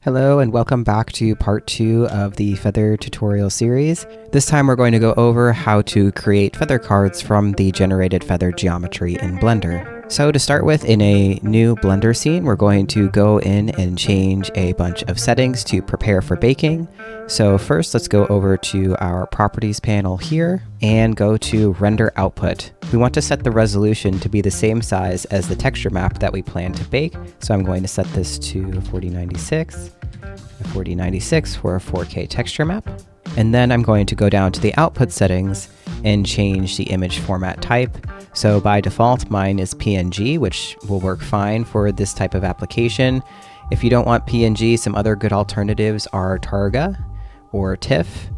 Hello and welcome back to part 2 of the Feather tutorial series. This time we're going to go over how to create feather cards from the generated feather geometry in Blender. So to start with, in a new Blender scene, we're going to go in and change a bunch of settings to prepare for baking. So first, let's go over to our properties panel here and go to render output. We want to set the resolution to be the same size as the texture map that we plan to bake. So I'm going to set this to 4096 for a 4K texture map. And then I'm going to go down to the output settings and change the image format type. So by default, mine is PNG, which will work fine for this type of application. If you don't want PNG, some other good alternatives are Targa or TIFF.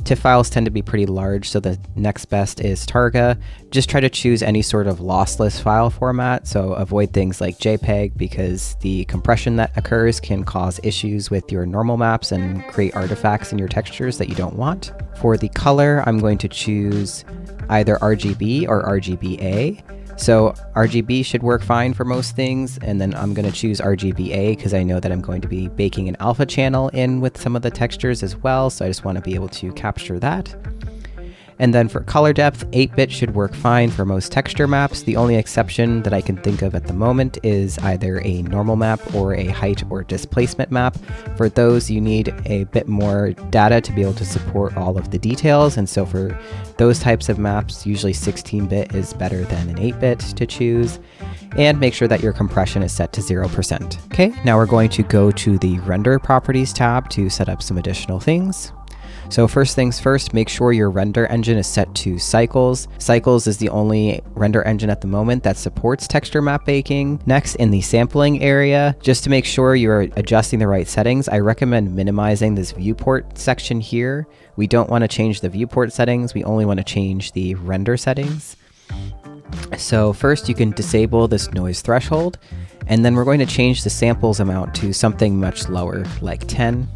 TIFF files tend to be pretty large, so the next best is Targa. Just try to choose any sort of lossless file format, so avoid things like JPEG because the compression that occurs can cause issues with your normal maps and create artifacts in your textures that you don't want. For the color, I'm going to choose either RGB or RGBA. So RGB should work fine for most things, and then I'm going to choose RGBA because I know that I'm going to be baking an alpha channel in with some of the textures as well, so I just want to be able to capture that. And then for color depth, 8-bit should work fine for most texture maps. The only exception that I can think of at the moment is either a normal map or a height or displacement map. For those, you need a bit more data to be able to support all of the details, and so for those types of maps, usually 16-bit is better than an 8-bit to choose. And make sure that your compression is set to 0%. Okay, now we're going to go to the Render Properties tab to set up some additional things. So first things first, make sure your render engine is set to Cycles. Cycles is the only render engine at the moment that supports texture map baking. Next, in the sampling area, just to make sure you're adjusting the right settings, I recommend minimizing this viewport section here. We don't want to change the viewport settings, we only want to change the render settings. So first you can disable this noise threshold, and then we're going to change the samples amount to something much lower, like 10.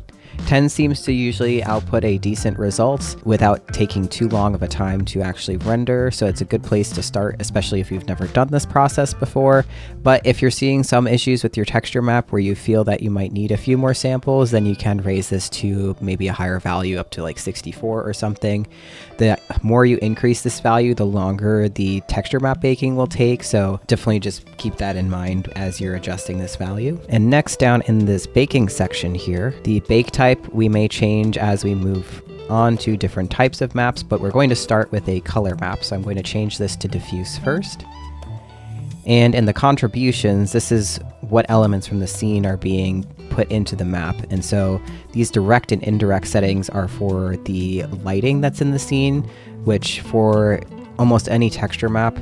10 seems to usually output a decent result without taking too long of a time to actually render, so it's a good place to start, especially if you've never done this process before. But if you're seeing some issues with your texture map where you feel that you might need a few more samples, then you can raise this to maybe a higher value, up to like 64 or something. The more you increase this value, the longer the texture map baking will take, so definitely just keep that in mind as you're adjusting this value. And next, down in this baking section here, the bake type we may change as we move on to different types of maps, but we're going to start with a color map. So I'm going to change this to diffuse first. And in the contributions, this is what elements from the scene are being put into the map. And so these direct and indirect settings are for the lighting that's in the scene, which for almost any texture map,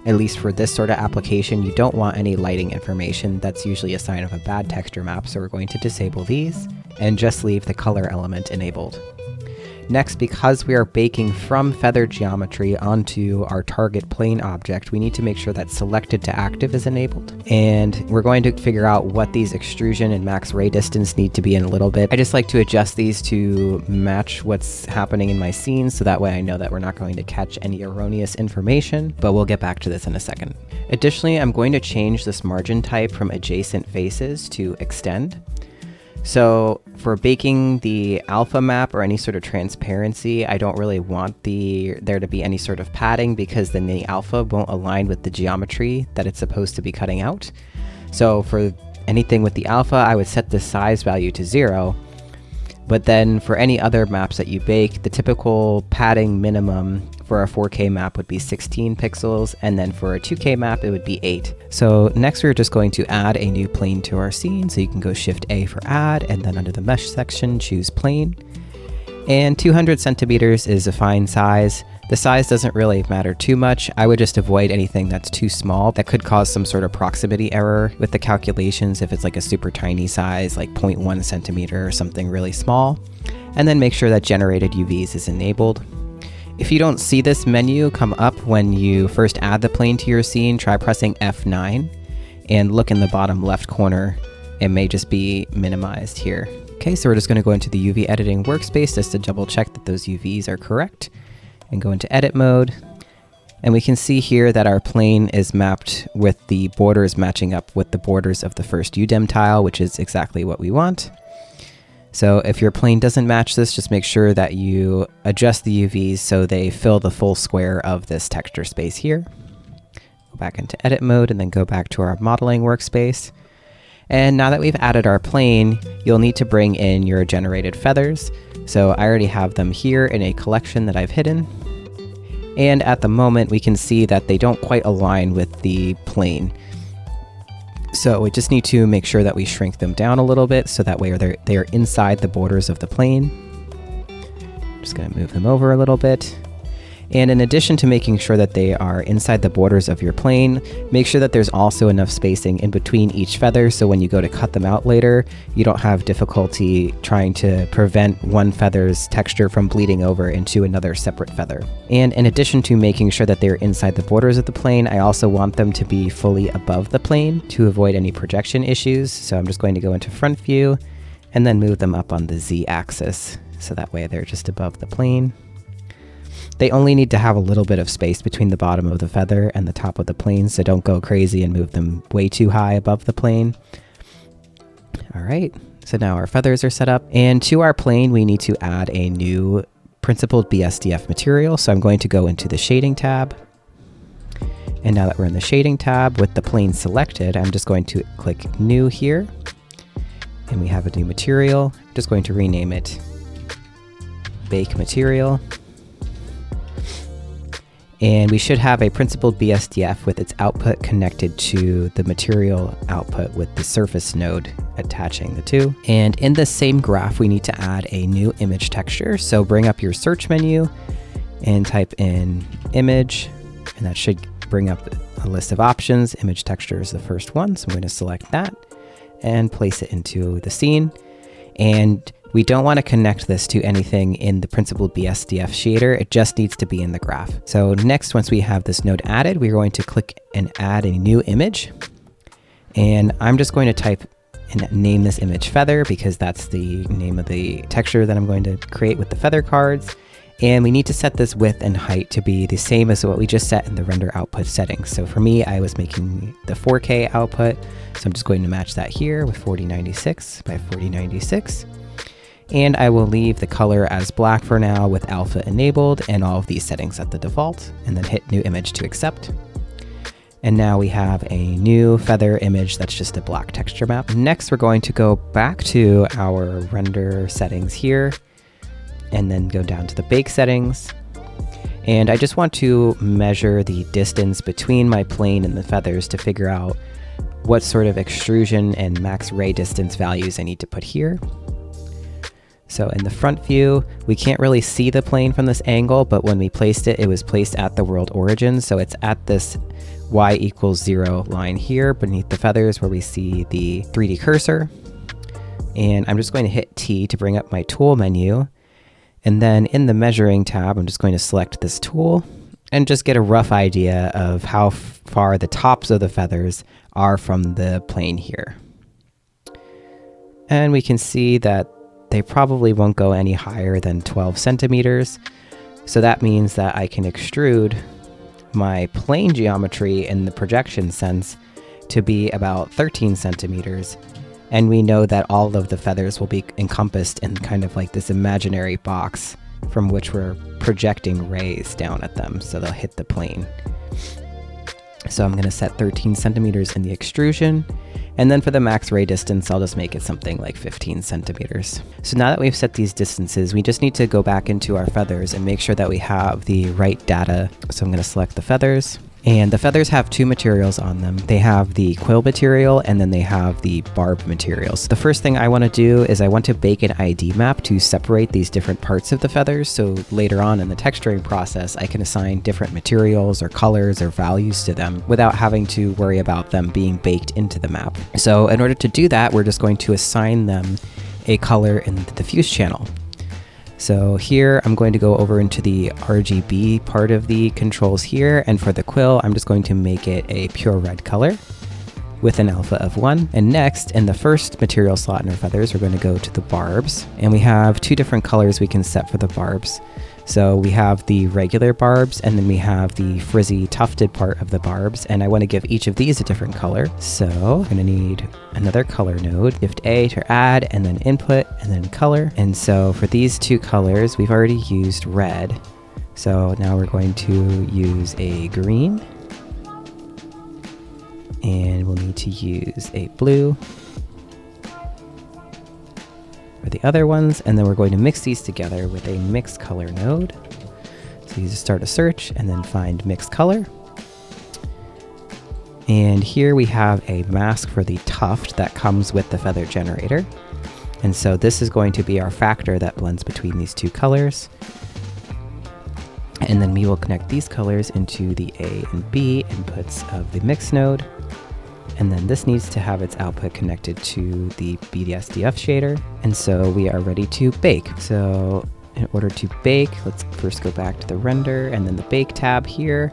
at least for this sort of application, you don't want any lighting information. That's usually a sign of a bad texture map, so we're going to disable these and just leave the color element enabled. Next, because we are baking from feather geometry onto our target plane object, we need to make sure that selected to active is enabled. And we're going to figure out what these extrusion and max ray distance need to be in a little bit. I just like to adjust these to match what's happening in my scene, so that way I know that we're not going to catch any erroneous information, but we'll get back to this in a second. Additionally, I'm going to change this margin type from adjacent faces to extend. So for baking the alpha map or any sort of transparency, I don't really want there to be any sort of padding, because then the alpha won't align with the geometry that it's supposed to be cutting out. So for anything with the alpha, I would set the size value to 0. But then for any other maps that you bake, the typical padding minimum for a 4K map would be 16 pixels, and then for a 2K map, it would be 8. So next we're just going to add a new plane to our scene, so you can go Shift A for add, and then under the mesh section, choose plane. And 200 centimeters is a fine size. The size doesn't really matter too much. I would just avoid anything that's too small. That could cause some sort of proximity error with the calculations if it's like a super tiny size, like 0.1 centimeter or something really small. And then make sure that generated UVs is enabled. If you don't see this menu come up when you first add the plane to your scene, try pressing F9 and look in the bottom left corner. It may just be minimized here. Okay, so we're just going to go into the UV editing workspace just to double check that those UVs are correct, and go into edit mode. And we can see here that our plane is mapped with the borders matching up with the borders of the first UDEM tile, which is exactly what we want. So if your plane doesn't match this, just make sure that you adjust the UVs so they fill the full square of this texture space here. Go back into edit mode and then go back to our modeling workspace. And now that we've added our plane, you'll need to bring in your generated feathers. So I already have them here in a collection that I've hidden. And at the moment, we can see that they don't quite align with the plane. So we just need to make sure that we shrink them down a little bit so that way they're inside the borders of the plane. Just gonna move them over a little bit. And in addition to making sure that they are inside the borders of your plane, make sure that there's also enough spacing in between each feather so when you go to cut them out later, you don't have difficulty trying to prevent one feather's texture from bleeding over into another separate feather. And in addition to making sure that they're inside the borders of the plane, I also want them to be fully above the plane to avoid any projection issues. So I'm just going to go into front view and then move them up on the Z axis. So that way they're just above the plane. They only need to have a little bit of space between the bottom of the feather and the top of the plane, so don't go crazy and move them way too high above the plane. All right, so now our feathers are set up, and to our plane, we need to add a new principled BSDF material. So I'm going to go into the shading tab. And now that we're in the shading tab with the plane selected, I'm just going to click new here. And we have a new material. I'm just going to rename it Bake Material. And we should have a principled BSDF with its output connected to the material output with the surface node attaching the two. And in the same graph, we need to add a new image texture. So bring up your search menu and type in image, and that should bring up a list of options. Image texture is the first one, so I'm going to select that and place it into the scene. And we don't want to connect this to anything in the principled BSDF shader. It just needs to be in the graph. So next, once we have this node added, we're going to click and add a new image. And I'm just going to type and name this image feather because that's the name of the texture that I'm going to create with the feather cards. And we need to set this width and height to be the same as what we just set in the render output settings. So for me, I was making the 4K output. So I'm just going to match that here with 4096 by 4096. And I will leave the color as black for now with alpha enabled and all of these settings at the default, and then hit new image to accept. And now we have a new feather image that's just a black texture map. Next, we're going to go back to our render settings here and then go down to the bake settings. And I just want to measure the distance between my plane and the feathers to figure out what sort of extrusion and max ray distance values I need to put here. So in the front view, we can't really see the plane from this angle, but when we placed it, it was placed at the world origin. So it's at this y equals 0 line here beneath the feathers where we see the 3D cursor. And I'm just going to hit T to bring up my tool menu. And then in the measuring tab, I'm just going to select this tool and just get a rough idea of how far the tops of the feathers are from the plane here. And we can see that they probably won't go any higher than 12 centimeters. So that means that I can extrude my plane geometry in the projection sense to be about 13 centimeters. And we know that all of the feathers will be encompassed in kind of like this imaginary box from which we're projecting rays down at them. So they'll hit the plane. So I'm going to set 13 centimeters in the extrusion. And then for the max ray distance, I'll just make it something like 15 centimeters. So now that we've set these distances, we just need to go back into our feathers and make sure that we have the right data. So I'm going to select the feathers. And the feathers have two materials on them. They have the quill material and then they have the barb materials. So the first thing I want to do is I want to bake an ID map to separate these different parts of the feathers. So later on in the texturing process, I can assign different materials or colors or values to them without having to worry about them being baked into the map. So in order to do that, we're just going to assign them a color in the diffuse channel. So here I'm going to go over into the RGB part of the controls here, and for the quill I'm just going to make it a pure red color. with an alpha of 1. And next, in the first material slot in our feathers, we're going to go to the barbs. And we have 2 different colors we can set for the barbs. So we have the regular barbs, and then we have the frizzy tufted part of the barbs. And I want to give each of these a different color. So I'm going to need another color node, Shift A to add, and then input, and then color. And so for these 2 colors, we've already used red. So now we're going to use a green. And we'll need to use a blue for the other ones, and then we're going to mix these together with a mixed color node. So you just start a search and then find mixed color. And here we have a mask for the tuft that comes with the feather generator. And so this is going to be our factor that blends between these 2 colors. And then we will connect these colors into the A and B inputs of the mix node. And then this needs to have its output connected to the BDSDF shader. And so we are ready to bake. So in order to bake, let's first go back to the render and then the bake tab here.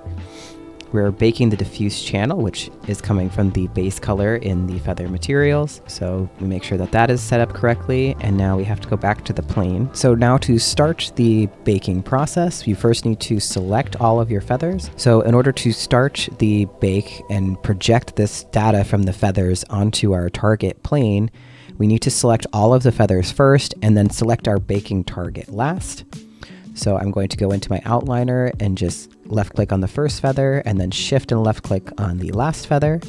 We're baking the diffuse channel, which is coming from the base color in the feather materials. So we make sure that that is set up correctly. And now we have to go back to the plane. So now to start the baking process, you first need to select all of your feathers. So in order to start the bake and project this data from the feathers onto our target plane, we need to select all of the feathers first and then select our baking target last. So I'm going to go into my outliner and just left click on the first feather and then shift and left click on the last feather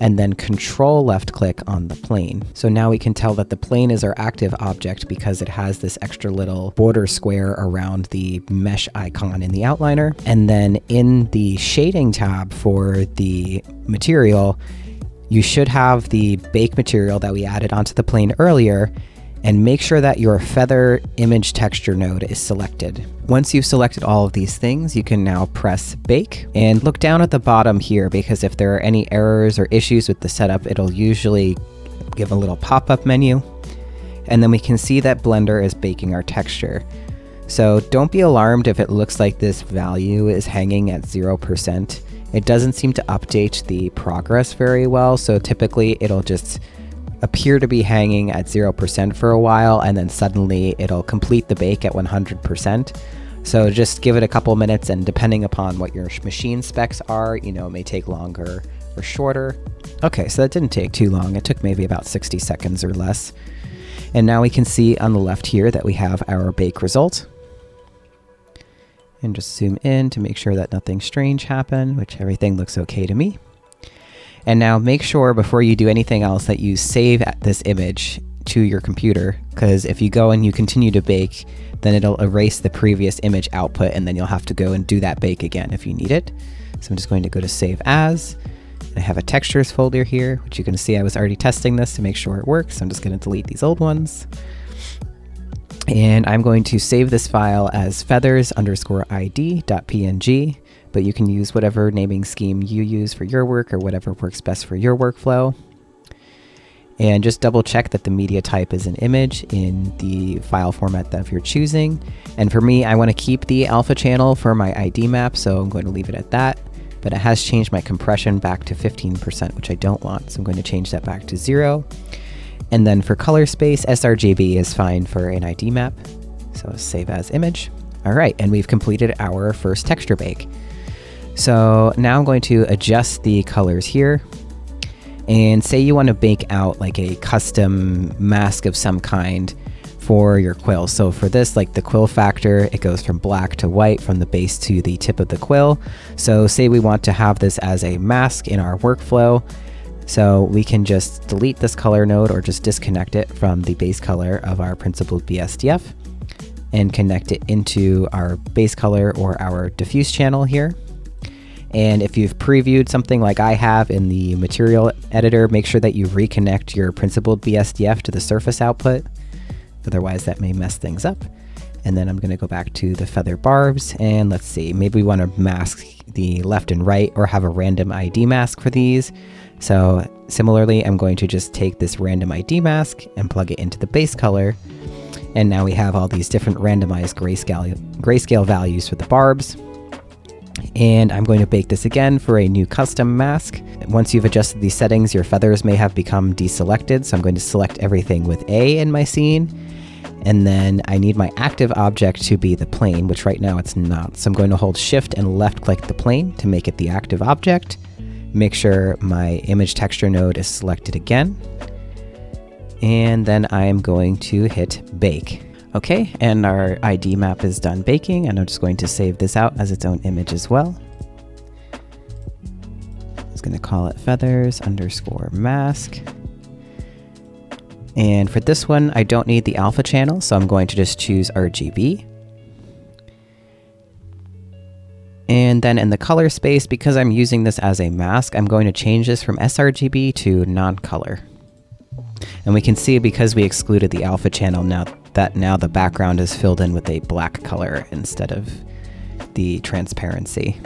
and then control left click on the plane. So now we can tell that the plane is our active object because it has this extra little border square around the mesh icon in the outliner. And then in the shading tab for the material, you should have the bake material that we added onto the plane earlier, and make sure that your feather image texture node is selected. Once you've selected all of these things, you can now press bake and look down at the bottom here, because if there are any errors or issues with the setup, it'll usually give a little pop-up menu. And then we can see that Blender is baking our texture. So don't be alarmed if it looks like this value is hanging at 0%. It doesn't seem to update the progress very well, so typically it'll just appear to be hanging at 0% for a while, and then suddenly it'll complete the bake at 100%. So just give it a couple minutes, and depending upon what your machine specs are, it may take longer or shorter. Okay, so that didn't take too long. It took maybe about 60 seconds or less. And now we can see on the left here that we have our bake result. And just zoom in to make sure that nothing strange happened, which everything looks okay to me. And now make sure before you do anything else that you save this image to your computer, because if you go and you continue to bake, then it'll erase the previous image output, and then you'll have to go and do that bake again if you need it. So I'm just going to go to Save As. I have a textures folder here, which you can see I was already testing this to make sure it works. So I'm just going to delete these old ones. And I'm going to save this file as feathers_id.png. But you can use whatever naming scheme you use for your work or whatever works best for your workflow. And just double check that the media type is an image in the file format that you're choosing. And for me, I want to keep the alpha channel for my ID map, so I'm going to leave it at that. But it has changed my compression back to 15%, which I don't want. So I'm going to change that back to 0. And then for color space, sRGB is fine for an ID map. So save as image. All right, and we've completed our first texture bake. So now I'm going to adjust the colors here, and say you want to bake out like a custom mask of some kind for your quill. So for this, like the quill factor, it goes from black to white from the base to the tip of the quill. So say we want to have this as a mask in our workflow. So we can just delete this color node or just disconnect it from the base color of our principled BSDF and connect it into our base color or our diffuse channel here. And if you've previewed something like I have in the material editor, make sure that you reconnect your principled BSDF to the surface output. Otherwise that may mess things up. And then I'm going to go back to the feather barbs, and let's see, maybe we want to mask the left and right or have a random ID mask for these. So similarly, I'm going to just take this random ID mask and plug it into the base color. And now we have all these different randomized grayscale values for the barbs. And I'm going to bake this again for a new custom mask. Once you've adjusted these settings, your feathers may have become deselected, so I'm going to select everything with A in my scene. And then I need my active object to be the plane, which right now it's not. So I'm going to hold Shift and left click the plane to make it the active object. Make sure my image texture node is selected again. And then I am going to hit bake. Okay, and our ID map is done baking, and I'm just going to save this out as its own image as well. I'm just going to call it feathers underscore mask. And for this one, I don't need the alpha channel, so I'm going to just choose RGB. And then in the color space, because I'm using this as a mask, I'm going to change this from sRGB to non-color. And we can see, because we excluded the alpha channel, now the background is filled in with a black color instead of the transparency.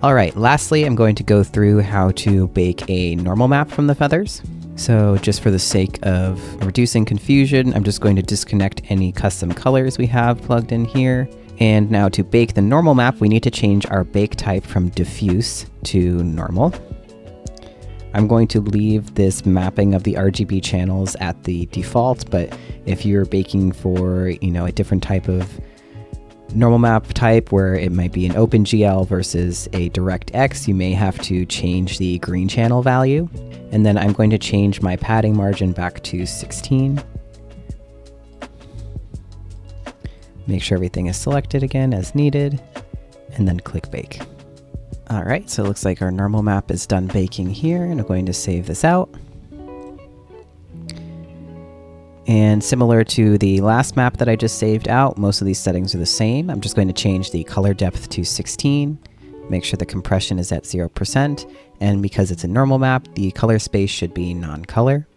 All right, lastly, I'm going to go through how to bake a normal map from the feathers. So just for the sake of reducing confusion, I'm just going to disconnect any custom colors we have plugged in here. And now to bake the normal map, we need to change our bake type from diffuse to normal. I'm going to leave this mapping of the RGB channels at the default, but if you're baking for, a different type of normal map type where it might be an OpenGL versus a DirectX, you may have to change the green channel value. And then I'm going to change my padding margin back to 16. Make sure everything is selected again as needed, and then click bake. All right, so it looks like our normal map is done baking here, and I'm going to save this out. And similar to the last map that I just saved out, most of these settings are the same. I'm just going to change the color depth to 16, make sure the compression is at 0%, and because it's a normal map, the color space should be non-color.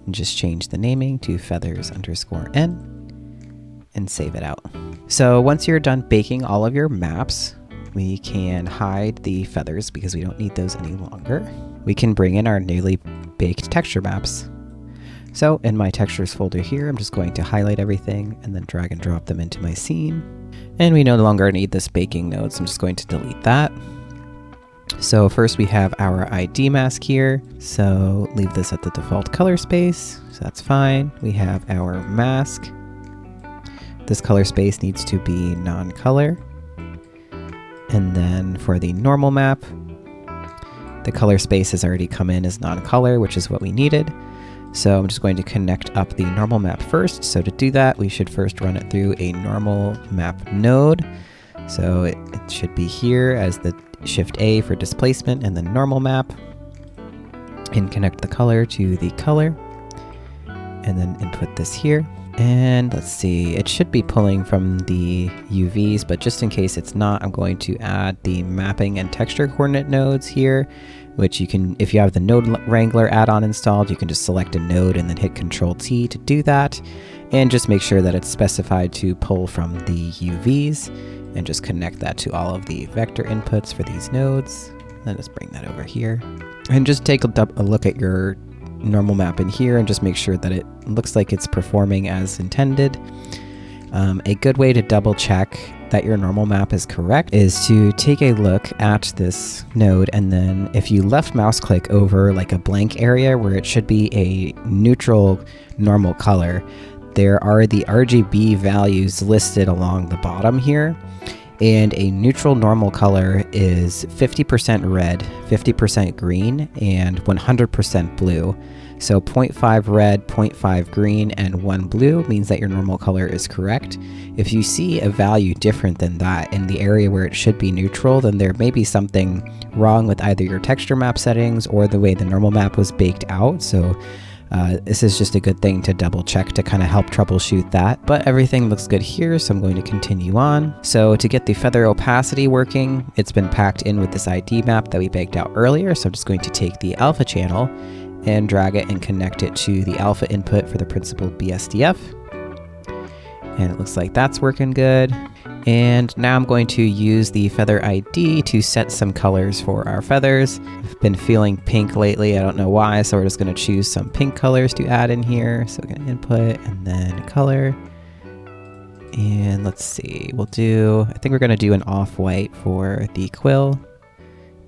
And just change the naming to feathers underscore N, and save it out. So once you're done baking all of your maps, we can hide the feathers because we don't need those any longer. We can bring in our newly baked texture maps. So in my textures folder here, I'm just going to highlight everything and then drag and drop them into my scene. And we no longer need this baking node, so I'm just going to delete that. So first we have our ID mask here. So leave this at the default color space, so that's fine. We have our mask. This color space needs to be non-color. And then for the normal map, the color space has already come in as non-color, which is what we needed. So I'm just going to connect up the normal map first. So to do that, we should first run it through a normal map node. So it should be here as the Shift A for displacement and then normal map. And connect the color to the color. And then input this here. And let's see, it should be pulling from the UVs, but just in case it's not, I'm going to add the mapping and texture coordinate nodes here, which you can, if you have the Node Wrangler add-on installed, you can just select a node and then hit Control-T to do that. And just make sure that it's specified to pull from the UVs and just connect that to all of the vector inputs for these nodes. Then just bring that over here and just take a look at your normal map in here and just make sure that it looks like it's performing as intended. A good way to double check that your normal map is correct is to take a look at this node, and then if you left mouse click over like a blank area where it should be a neutral normal color, there are the RGB values listed along the bottom here. And a neutral normal color is 50% red, 50% green, and 100% blue. So 0.5 red, 0.5 green, and 1 blue means that your normal color is correct. If you see a value different than that in the area where it should be neutral, then there may be something wrong with either your texture map settings or the way the normal map was baked out. So this is just a good thing to double check to kind of help troubleshoot that. But everything looks good here, so I'm going to continue on. So to get the feather opacity working, it's been packed in with this ID map that we baked out earlier. So I'm just going to take the alpha channel and drag it and connect it to the alpha input for the principled BSDF. And it looks like that's working good. And now I'm going to use the Feather ID to set some colors for our feathers. I've been feeling pink lately, I don't know why, so we're just going to choose some pink colors to add in here. So we're going to input and then color. And let's see, I think we're going to do an off-white for the quill,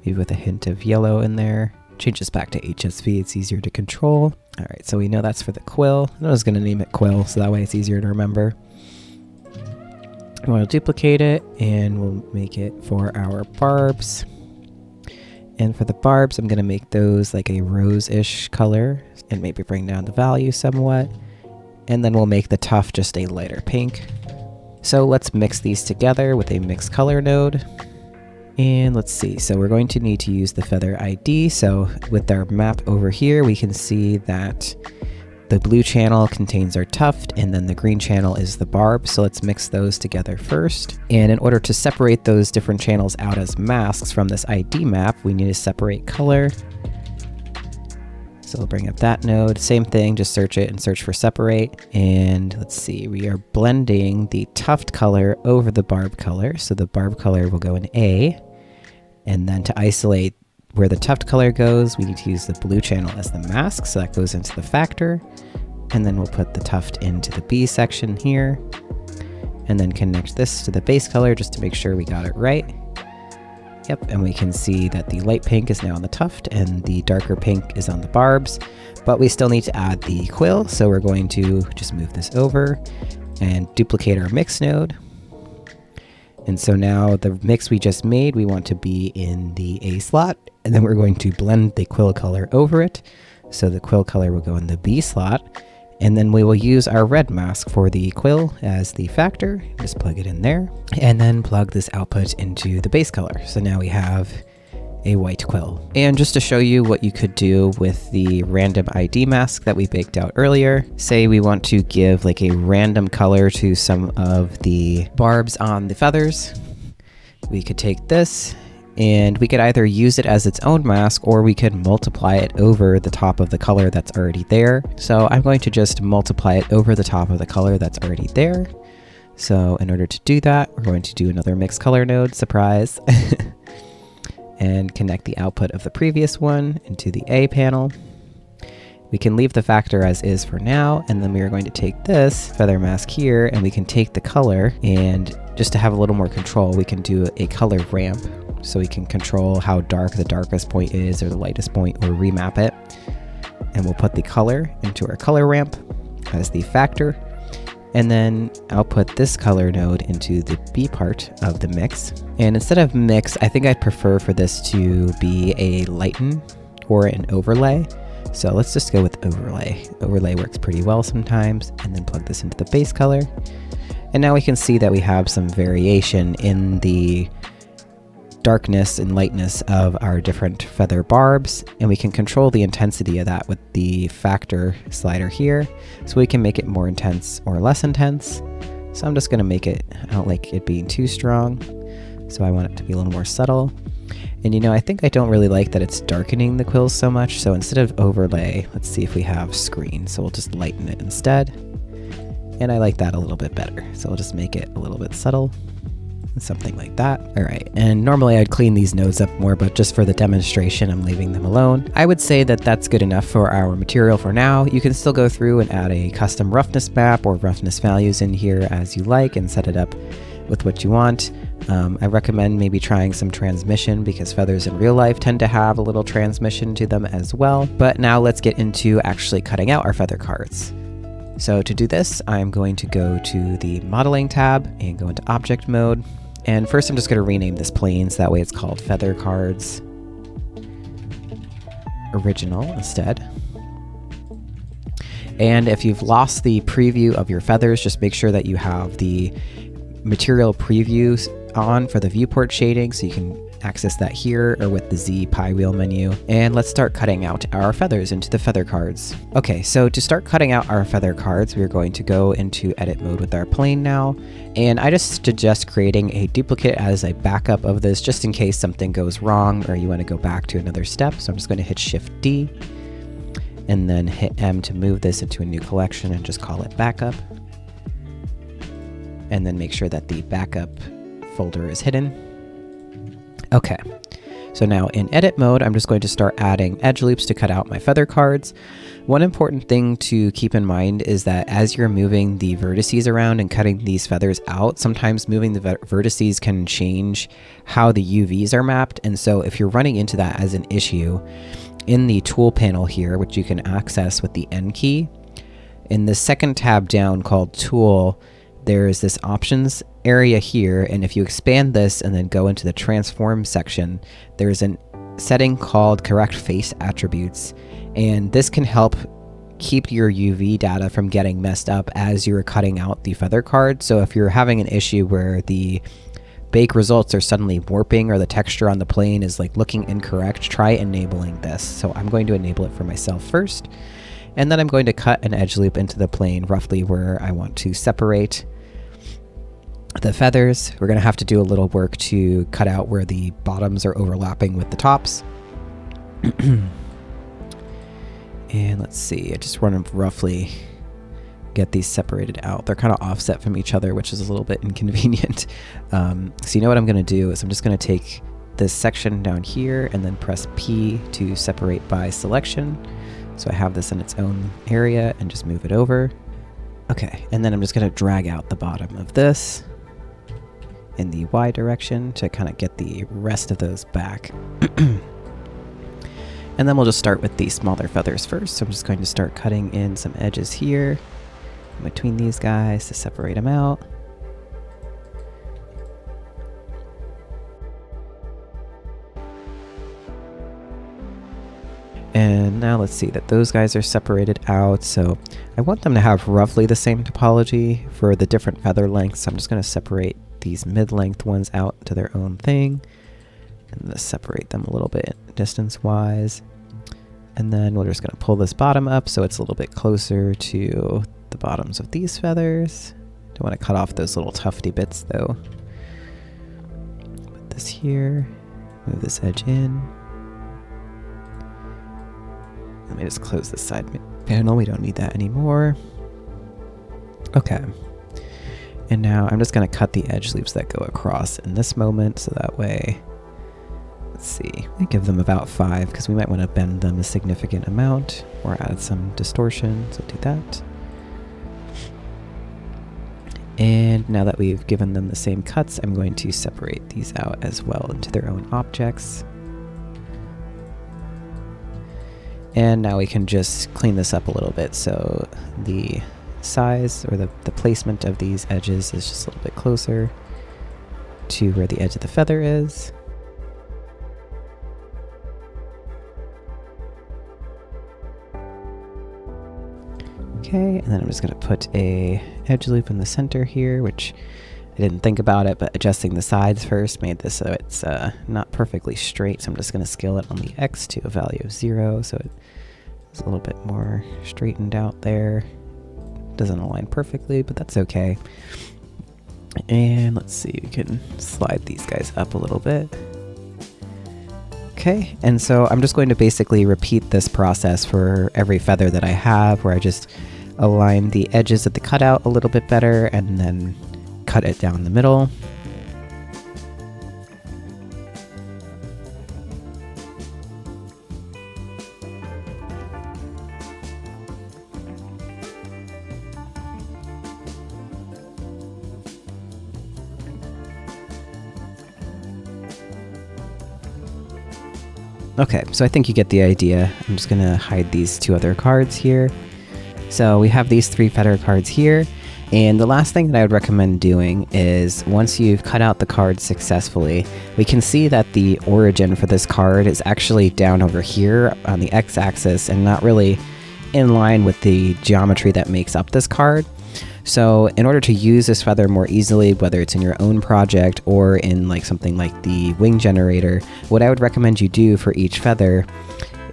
maybe with a hint of yellow in there. Change this back to HSV, it's easier to control. All right, so we know that's for the quill. I was going to name it quill, so that way it's easier to remember. We want to duplicate it, and we'll make it for our barbs. And for the barbs, I'm going to make those like a rose-ish color, and maybe bring down the value somewhat. And then we'll make the tuft just a lighter pink. So let's mix these together with a mix color node. And let's see, so we're going to need to use the Feather ID. So with our map over here, we can see that the blue channel contains our tuft, and then the green channel is the barb. So let's mix those together first. And in order to separate those different channels out as masks from this ID map, we need to separate color. So we'll bring up that node. Same thing, just search it and search for separate. And let's see, we are blending the tuft color over the barb color. So the barb color will go in A. And then to isolate where the tuft color goes, we need to use the blue channel as the mask. So that goes into the factor. And then we'll put the tuft into the B section here. And then connect this to the base color just to make sure we got it right. Yep, and we can see that the light pink is now on the tuft and the darker pink is on the barbs, but we still need to add the quill, so we're going to just move this over and duplicate our mix node. And so now the mix we just made, we want to be in the A slot, and then we're going to blend the quill color over it. So the quill color will go in the B slot, and then we will use our red mask for the quill as the factor. Just plug it in there, and then plug this output into the base color. So now we have a white quill. And just to show you what you could do with the random ID mask that we baked out earlier, say we want to give like a random color to some of the barbs on the feathers. We could take this, and we could either use it as its own mask, or we could multiply it over the top of the color that's already there. So I'm going to just multiply it over the top of the color that's already there. So in order to do that, we're going to do another mix color node, surprise, and connect the output of the previous one into the A panel. We can leave the factor as is for now, and then we are going to take this feather mask here, and we can take the color, and just to have a little more control, we can do a color ramp. So we can control how dark the darkest point is or the lightest point, or remap it. And we'll put the color into our color ramp as the factor, and then output this color node into the B part of the mix. And instead of mix, I think I'd prefer for this to be a lighten or an overlay. So let's just go with overlay. Overlay works pretty well sometimes, and then plug this into the base color. And now we can see that we have some variation in the darkness and lightness of our different feather barbs, and we can control the intensity of that with the factor slider here, so we can make it more intense or less intense. So I'm just going to make it, I don't like it being too strong, so I want it to be a little more subtle. And you know, I think I don't really like that it's darkening the quills so much, so instead of overlay, let's see if we have screen, so we'll just lighten it instead. And I like that a little bit better, so we'll just make it a little bit subtle. Something like that. All right, and normally I'd clean these nodes up more, but just for the demonstration, I'm leaving them alone. I would say that that's good enough for our material for now. You can still go through and add a custom roughness map or roughness values in here as you like and set it up with what you want. I recommend maybe trying some transmission, because feathers in real life tend to have a little transmission to them as well. But now let's get into actually cutting out our feather cards. So to do this, I'm going to go to the modeling tab and go into object mode. And first I'm just going to rename this plane, so that way it's called Feather Cards Original instead. And if you've lost the preview of your feathers, just make sure that you have the material previews on for the viewport shading, so you can access that here or with the Z pie wheel menu. And let's start cutting out our feathers into the feather cards. Okay, so to start cutting out our feather cards, we're going to go into edit mode with our plane now. And I just suggest creating a duplicate as a backup of this, just in case something goes wrong or you want to go back to another step. So I'm just going to hit Shift D and then hit M to move this into a new collection and just call it backup. And then make sure that the backup folder is hidden. Okay, So now in edit mode, I'm just going to start adding edge loops to cut out my feather cards. One important thing to keep in mind is that as you're moving the vertices around and cutting these feathers out, sometimes moving the vertices can change how the UVs are mapped. And so if you're running into that as an issue, in the tool panel here, which you can access with the N key, in the second tab down called Tool, there's this options area here, and if you expand this and then go into the transform section, there's a setting called correct face attributes, and this can help keep your UV data from getting messed up as you're cutting out the feather card. So if you're having an issue where the bake results are suddenly warping or the texture on the plane is like looking incorrect, try enabling this. So I'm going to enable it for myself first, and then I'm going to cut an edge loop into the plane roughly where I want to separate the feathers. We're going to have to do a little work to cut out where the bottoms are overlapping with the tops. And let's see, I just want to roughly get these separated out. They're kind of offset from each other, which is a little bit inconvenient. So you know what I'm going to do is I'm just going to take this section down here and then press P to separate by selection. So I have this in its own area and just move it over. Okay, and then I'm just going to drag out the bottom of this in the Y direction to kind of get the rest of those back. And then we'll just start with the smaller feathers first. So I'm just going to start cutting in some edges here in between these guys to separate them out. And now let's see that those guys are separated out. So I want them to have roughly the same topology for the different feather lengths. So I'm just going to separate these mid-length ones out to their own thing. And let's separate them a little bit distance-wise. And then we're just going to pull this bottom up so it's a little bit closer to the bottoms of these feathers. Don't want to cut off those little tufty bits though. Put this here, move this edge in. Let me just close this side panel, we don't need that anymore. Okay. And now I'm just going to cut the edge loops that go across in this moment, so that way, let's see, I give them about 5 because we might want to bend them a significant amount or add some distortion, so do that. And now that we've given them the same cuts, I'm going to separate these out as well into their own objects. And now we can just clean this up a little bit so the size or the placement of these edges is just a little bit closer to where the edge of the feather is. Okay, and then I'm just going to put a edge loop in the center here, which I didn't think about it, but adjusting the sides first made this so it's not perfectly straight. So I'm just going to scale it on the X to a value of 0, so it's a little bit more straightened out there. Doesn't align perfectly, but that's okay. And let's see, we can slide these guys up a little bit. Okay, and so I'm just going to basically repeat this process for every feather that I have, where I just align the edges of the cutout a little bit better and then cut it down the middle. Okay, so I think you get the idea. I'm just gonna hide these 2 other cards here. So we have these 3 feather cards here, and the last thing that I would recommend doing is once you've cut out the card successfully, we can see that the origin for this card is actually down over here on the x-axis and not really in line with the geometry that makes up this card. So in order to use this feather more easily, whether it's in your own project or in like something like the wing generator, what I would recommend you do for each feather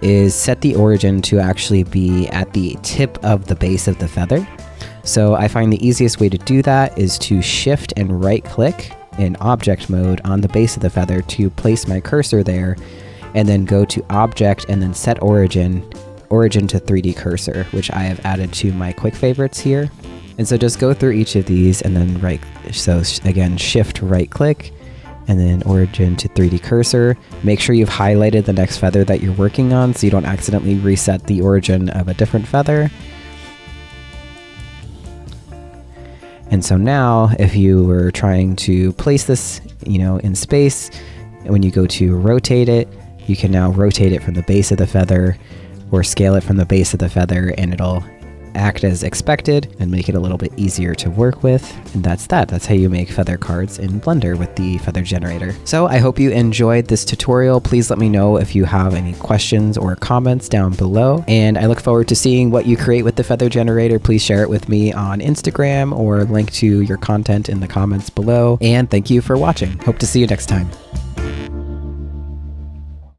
is set the origin to actually be at the tip of the base of the feather. So I find the easiest way to do that is to shift and right click in object mode on the base of the feather to place my cursor there, and then go to object and then set origin to 3D cursor, which I have added to my quick favorites here. And so just go through each of these and then so again, shift right click and then origin to 3D cursor. Make sure you've highlighted the next feather that you're working on so you don't accidentally reset the origin of a different feather. And so now if you were trying to place this, in space, when you go to rotate it, you can now rotate it from the base of the feather or scale it from the base of the feather, and it'll act as expected and make it a little bit easier to work with. And that's that. That's how you make feather cards in Blender with the feather generator. So I hope you enjoyed this tutorial. Please let me know if you have any questions or comments down below. And I look forward to seeing what you create with the feather generator. Please share it with me on Instagram or link to your content in the comments below. And thank you for watching. Hope to see you next time.